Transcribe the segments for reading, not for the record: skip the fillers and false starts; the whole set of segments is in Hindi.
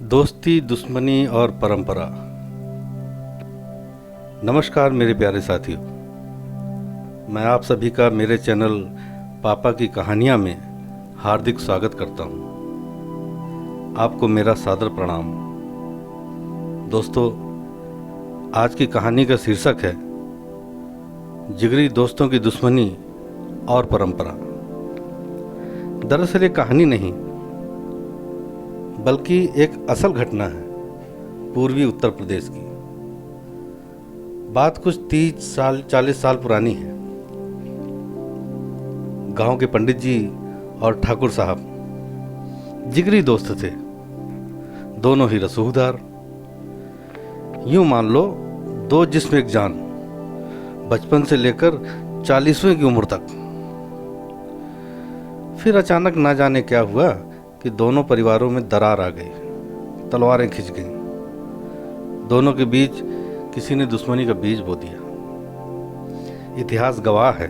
दोस्ती, दुश्मनी और परंपरा। नमस्कार मेरे प्यारे साथियों, मैं आप सभी का मेरे चैनल पापा की कहानियाँ में हार्दिक स्वागत करता हूँ। आपको मेरा सादर प्रणाम। दोस्तों, आज की कहानी का शीर्षक है जिगरी दोस्तों की दुश्मनी और परंपरा। दरअसल ये कहानी नहीं बल्कि एक असल घटना है पूर्वी उत्तर प्रदेश की। बात कुछ 40 साल पुरानी है। गांव के पंडित जी और ठाकुर साहब जिगरी दोस्त थे, दोनों ही रसूखदार। यूं मान लो दो जिस्म एक जान, बचपन से लेकर 40वें की उम्र तक। फिर अचानक ना जाने क्या हुआ कि दोनों परिवारों में दरार आ गई, तलवारें खिंच गईं। दोनों के बीच किसी ने दुश्मनी का बीज बो दिया। इतिहास गवाह है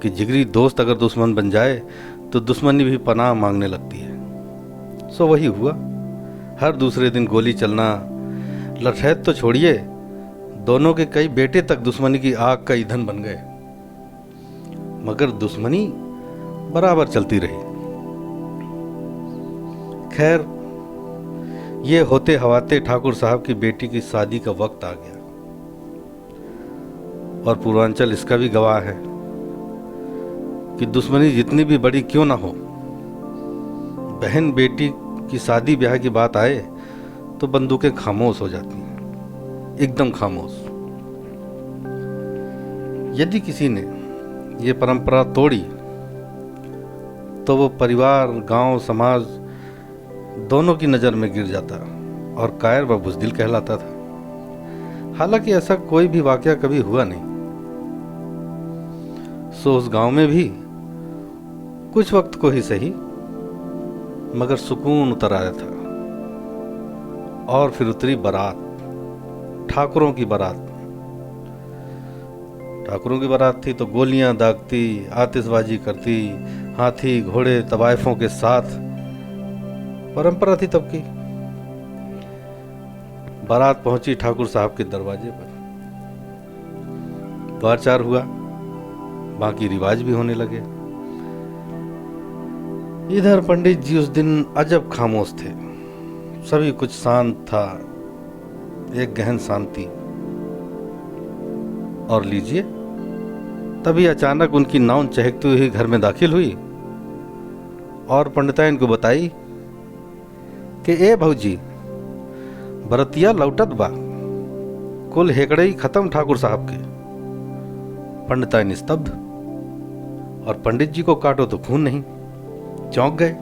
कि जिगरी दोस्त अगर दुश्मन बन जाए तो दुश्मनी भी पनाह मांगने लगती है। सो वही हुआ। हर दूसरे दिन गोली चलना, लठैत तो छोड़िए, दोनों के कई बेटे तक दुश्मनी की आग का ईंधन बन गए। मगर दुश्मनी बराबर चलती रही। खैर, ये होते हवाते ठाकुर साहब की बेटी की शादी का वक्त आ गया। और पूर्वांचल इसका भी गवाह है कि दुश्मनी जितनी भी बड़ी क्यों ना हो, बहन बेटी की शादी ब्याह की बात आए तो बंदूकें खामोश हो जाती हैं, एकदम खामोश। यदि किसी ने ये परंपरा तोड़ी तो वो परिवार, गांव, समाज दोनों की नज़र में गिर जाता और कायर व बुज़दिल कहलाता था। हालांकि ऐसा कोई भी वाकया कभी हुआ नहीं। सो उस गांव में भी कुछ वक्त को ही सही मगर सुकून उतर आया था। और फिर उतरी बारात, ठाकुरों की बारात। ठाकुरों की बारात थी तो गोलियां दागती, आतिशबाजी करती, हाथी घोड़े तवायफों के साथ परंपरा थी तब की। बारात पहुंची ठाकुर साहब के दरवाजे पर। द्वार चार हुआ, बाकी रिवाज भी होने लगे। इधर पंडित जी उस दिन अजब खामोश थे। सभी कुछ शांत था, एक गहन शांति। और लीजिए, तभी अचानक उनकी नाउन चहकती हुई घर में दाखिल हुई और पंडिताइन को बताई कि ए भौजी, बरतिया लौटत बा। कुल हेकड़ई खत्म ठाकुर साहब के। पंडिताइन स्तब्ध। और पंडित जी को काटो तो खून नहीं, चौंक गए।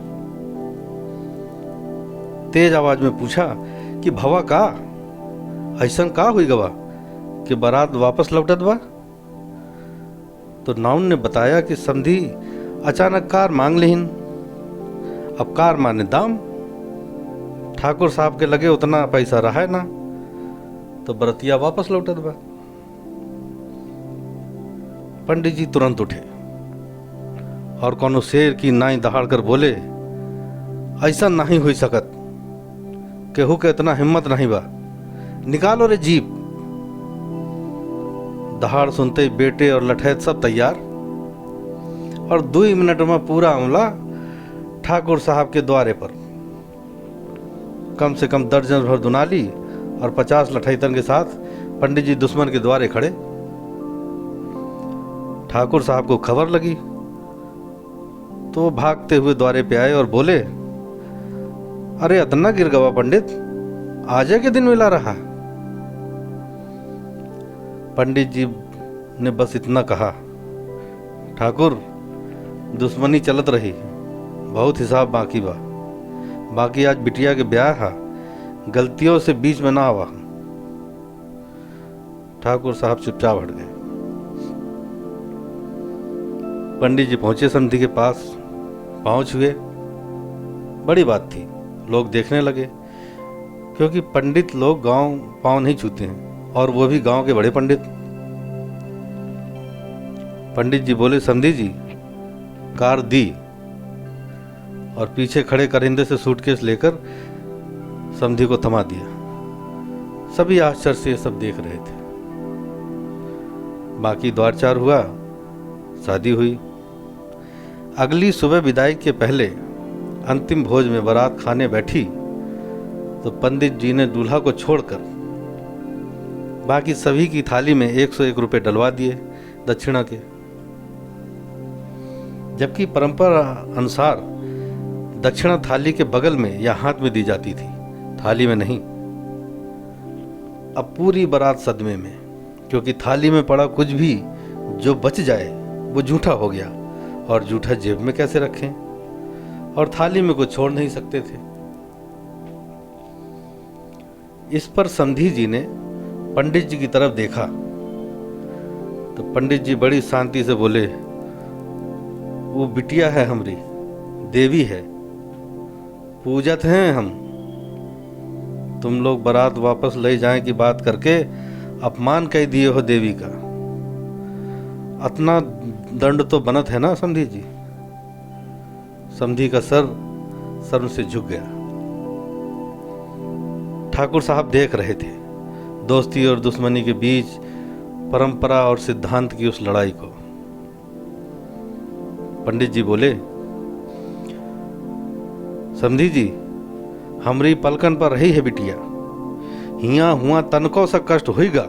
तेज आवाज में पूछा कि भवा का ऐसन का हुई गवा कि बारात वापस लौटत बा। तो नाउन ने बताया कि समधी अचानक कार मांग लेहिन। अब कार माने दाम, ठाकुर साहब के लगे उतना पैसा रहा है ना, तो बरतिया वापस लौटत बा। पंडित जी तुरंत उठे और कोनो शेर की नाई दहाड़ कर बोले, ऐसा नहीं हुई सकत, केहू के इतना हिम्मत नहीं बा, निकालो रे जीप। दहाड़ सुनते ही बेटे और लठैत सब तैयार। और 2 मिनट में पूरा अमला ठाकुर साहब के द्वारे पर। कम से कम दर्जन भर दुनाली और 50 लठैतन के साथ पंडित जी दुश्मन के द्वारे खड़े। ठाकुर साहब को खबर लगी तो वो भागते हुए द्वारे पे आए और बोले, अरे अतना गिर गवा पंडित, आजे के दिन मिला रहा। पंडित जी ने बस इतना कहा, ठाकुर दुश्मनी चलत रही, बहुत हिसाब बाकी बा। बाकी आज बिटिया के ब्याह हा, गलतियों से बीच में ना आवा। ठाकुर साहब चुपचाप हट गए। पंडित जी पहुंचे समधी के पास, पांव छुए। बड़ी बात थी, लोग देखने लगे, क्योंकि पंडित लोग गांव पांव नहीं छूते हैं, और वो भी गांव के बड़े पंडित। पंडित जी बोले, समधी जी कार दी। और पीछे खड़े करिंदे से सूटकेस लेकर समधी को थमा दिया। सभी आश्चर्य से ये सब देख रहे थे। बाकी द्वारचार हुआ, शादी हुई। अगली सुबह विदाई के पहले अंतिम भोज में बारात खाने बैठी तो पंडित जी ने दूल्हा को छोड़कर बाकी सभी की थाली में 101 रुपये डलवा दिए दक्षिणा के। जबकि परंपरा अनुसार दक्षिणा थाली के बगल में या हाथ में दी जाती थी, थाली में नहीं। अब पूरी बारात सदमे में, क्योंकि थाली में पड़ा कुछ भी जो बच जाए वो झूठा हो गया, और झूठा जेब में कैसे रखें, और थाली में कुछ छोड़ नहीं सकते थे। इस पर समधी जी ने पंडित जी की तरफ देखा तो पंडित जी बड़ी शांति से बोले, वो बिटिया है हमारी, देवी है, पूजत हैं हम। तुम लोग बारात वापस ले जाएं की बात करके अपमान कह दिए हो देवी का। अतना दंड तो बनत है ना समधी जी। समधी का सर शर्म से झुक गया। ठाकुर साहब देख रहे थे दोस्ती और दुश्मनी के बीच परंपरा और सिद्धांत की उस लड़ाई को। पंडित जी बोले, समधी जी, हमरी पलकन पर रही है बिटिया, हिया हुआ तनको सा कष्ट होगा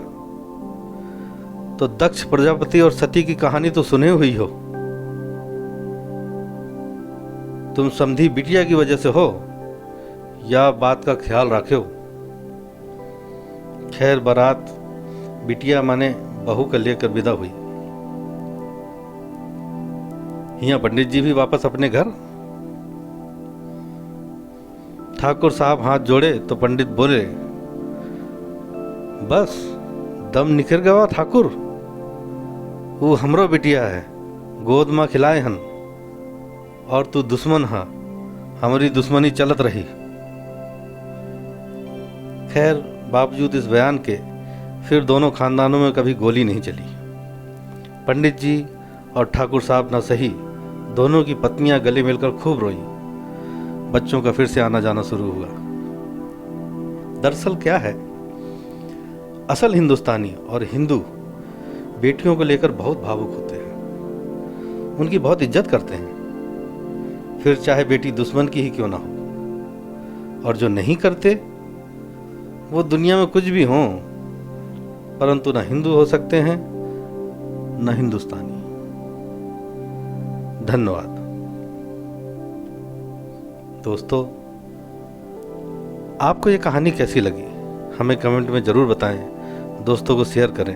तो दक्ष प्रजापति और सती की कहानी तो सुने हुई हो। तुम समधी बिटिया की वजह से हो, या बात का ख्याल रखो। खैर बारात बिटिया माने बहू को लेकर विदा हुई। हिया पंडित जी भी वापस अपने घर। ठाकुर साहब हाथ जोड़े तो पंडित बोले, बस दम निखर गया ठाकुर, वो हमरो बिटिया है, गोद माँ खिलाए हन, और तू दुश्मन हा, हमारी दुश्मनी चलत रही। खैर बावजूद इस बयान के फिर दोनों खानदानों में कभी गोली नहीं चली। पंडित जी और ठाकुर साहब ना सही, दोनों की पत्नियां गले मिलकर खूब रोई। बच्चों का फिर से आना जाना शुरू हुआ। दरअसल क्या है, असल हिंदुस्तानी और हिंदू बेटियों को लेकर बहुत भावुक होते हैं, उनकी बहुत इज्जत करते हैं, फिर चाहे बेटी दुश्मन की ही क्यों ना हो। और जो नहीं करते वो दुनिया में कुछ भी हों, परंतु ना हिंदू हो सकते हैं न हिंदुस्तानी। धन्यवाद दोस्तों। आपको ये कहानी कैसी लगी हमें कमेंट में ज़रूर बताएं, दोस्तों को शेयर करें।